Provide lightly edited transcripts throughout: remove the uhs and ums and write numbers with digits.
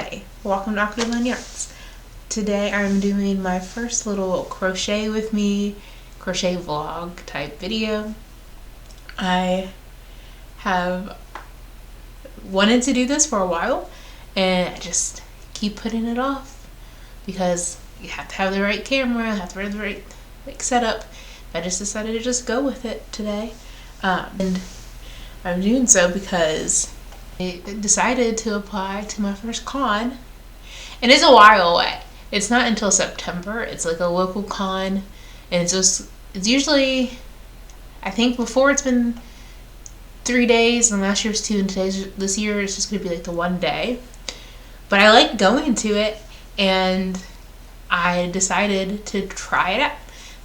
Hi, welcome to Aquaman Yarns. Today I'm doing my first little crochet with me, crochet vlog type video. I have wanted to do this for a while and I just keep putting it off because you have to have the right camera, have to have the right setup. I just decided to just go with it today. And I'm doing so because I decided to apply to my first con, and it's a while away. It's not until September. It's like a local con, and it's usually, I think before it's been 3 days, and last year was 2, and this year it's just gonna be like the 1 day. But I like going to it, and I decided to try it out.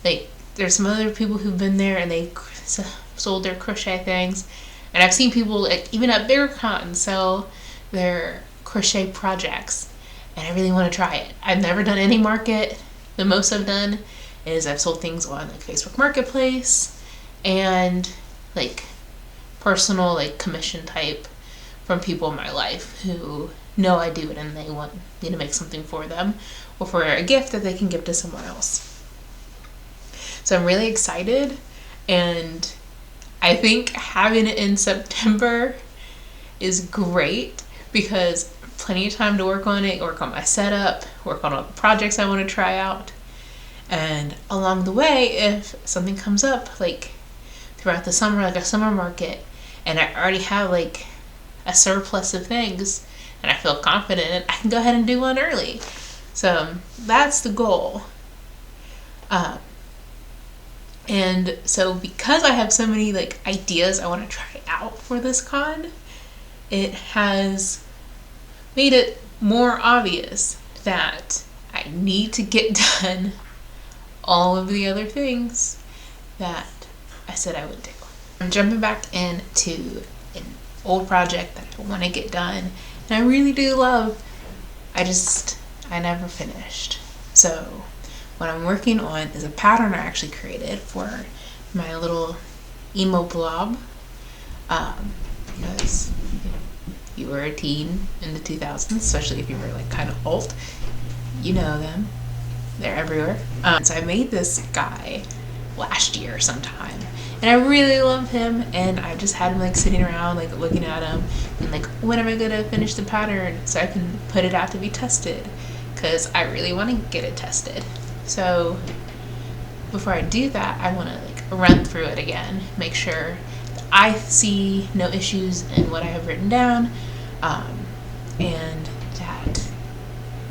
Like, there's some other people who've been there and they sold their crochet things. And I've seen people, like, even at bigger cons, sell their crochet projects. And I really want to try it. I've never done any market. The most I've done is I've sold things on like Facebook Marketplace and like personal like commission type from people in my life who know I do it and they want me to make something for them or for a gift that they can give to someone else. So I'm really excited, and I think having it in September is great because plenty of time to work on it, work on my setup, work on all the projects I want to try out. And along the way, if something comes up, like throughout the summer, like a summer market, and I already have like a surplus of things and I feel confident in it, I can go ahead and do one early. So that's the goal. And so because I have so many like ideas I want to try out for this con, it has made it more obvious that I need to get done all of the other things that I said I would do. I'm jumping back into an old project that I want to get done, and I really do love. I never finished. So what I'm working on is a pattern I actually created for my little emo blob. Because you were a teen in the 2000s, especially if you were like kind of old, you know them. They're everywhere. So I made this guy last year sometime, and I really love him, and I just had him like sitting around like looking at him and like, when am I gonna finish the pattern so I can put it out to be tested, because I really want to get it tested. So before I do that, I want to like run through it again, make sure that I see no issues in what I have written down, and that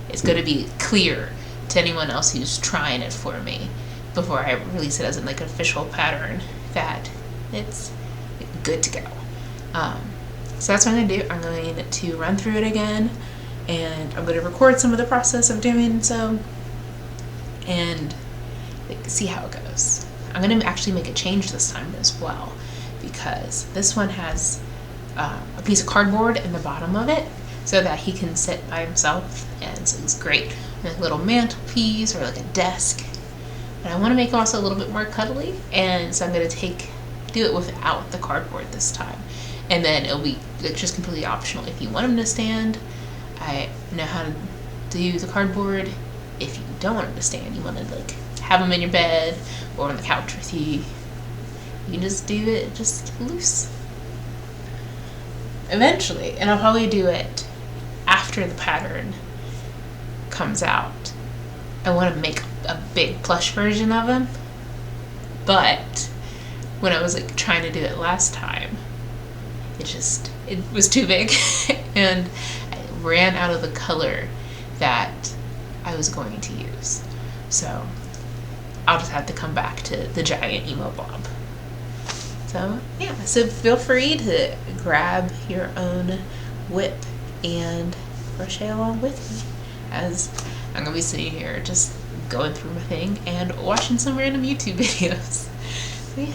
it's going to be clear to anyone else who's trying it for me before I release it as an like official pattern that it's good to go. So that's what I'm going to do. I'm going to run through it again, and I'm going to record some of the process of doing so and like, see how it goes. I'm going to actually make a change this time as well, because this one has a piece of cardboard in the bottom of it so that he can sit by himself, and so it's great on a little mantelpiece or like a desk. And I want to make it also a little bit more cuddly, and so I'm going to do it without the cardboard this time, and then it'll be like just completely optional. If you want him to stand, I know how to do the cardboard. If you don't want him to stand, you want to like have him in your bed or on the couch with you, you can just do it just loose. Eventually, and I'll probably do it after the pattern comes out, I want to make a big plush version of him, but when I was like trying to do it last time, it was too big and I ran out of the color that I was going to use. So I'll just have to come back to the giant emo blob. So yeah, so feel free to grab your own whip and crochet along with me as I'm gonna be sitting here just going through my thing and watching some random YouTube videos. So yeah.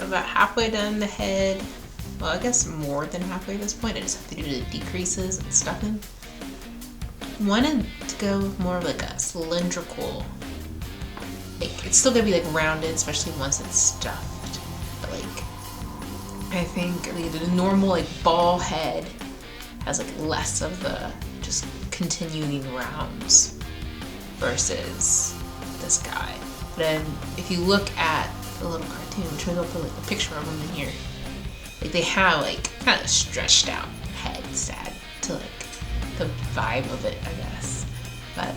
about halfway done the head. Well, I guess more than halfway at this point. I just have to do the decreases and stuffing. Wanted to go with more of like a cylindrical, like it's still gonna be like rounded, especially once it's stuffed. But like, I think the normal like ball head has like less of the just continuing rounds versus this guy. But then if you look at the little cartoon, which maybe I'll put like a picture of them in here, like they have like kind of stretched out heads to add to like the vibe of it, I guess. But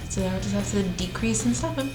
so I just have to decrease and stuff them.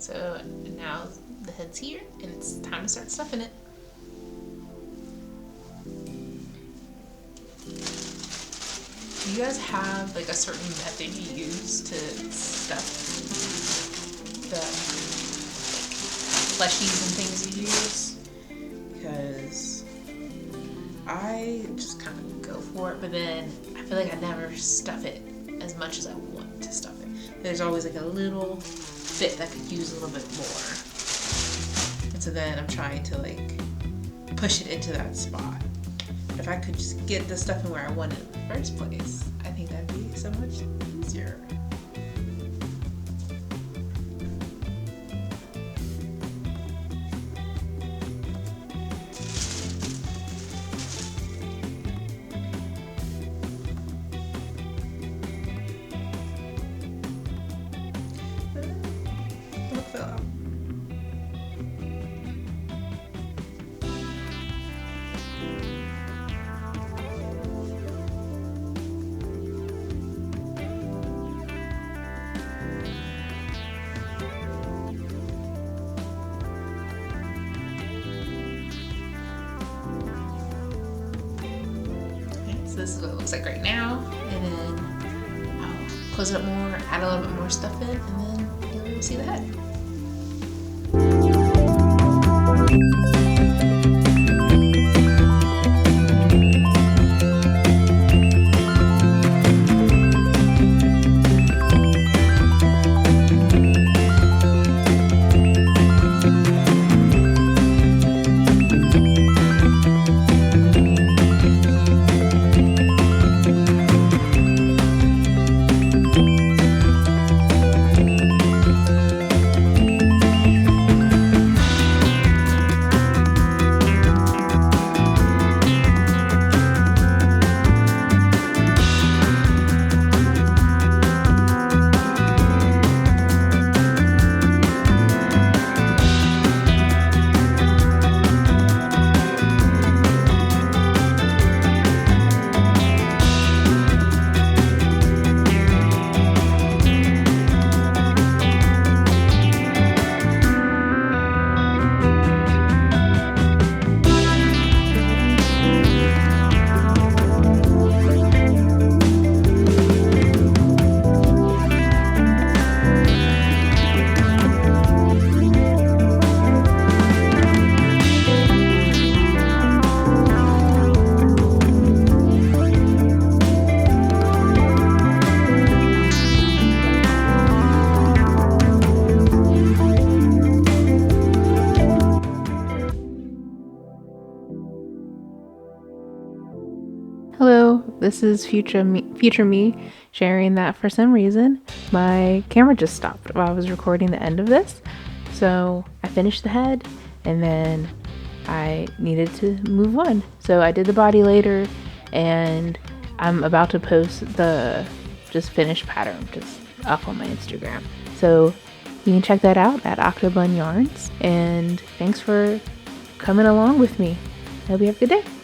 So now the head's here and it's time to start stuffing it. Do you guys have like a certain method you use to stuff the plushies and things you use? Because I just kind of go for it, but then I feel like I never stuff it as much as I want to stuff it. There's always like a little bit that could use a little bit more. And so then I'm trying to like push it into that spot. If I could just get the stuff in where I want it in the first place, I think that'd be so much easier. Don't fill out. So this is what it looks like right now, and then I'll close it up more, add a little bit more stuff in, and then you'll be able to see the head. Hello, this is future me sharing that for some reason my camera just stopped while I was recording the end of this. So I finished the head and then I needed to move on. So I did the body later and I'm about to post the just finished pattern just up on my Instagram. So you can check that out at Octobun Yarns, and thanks for coming along with me. I hope you have a good day.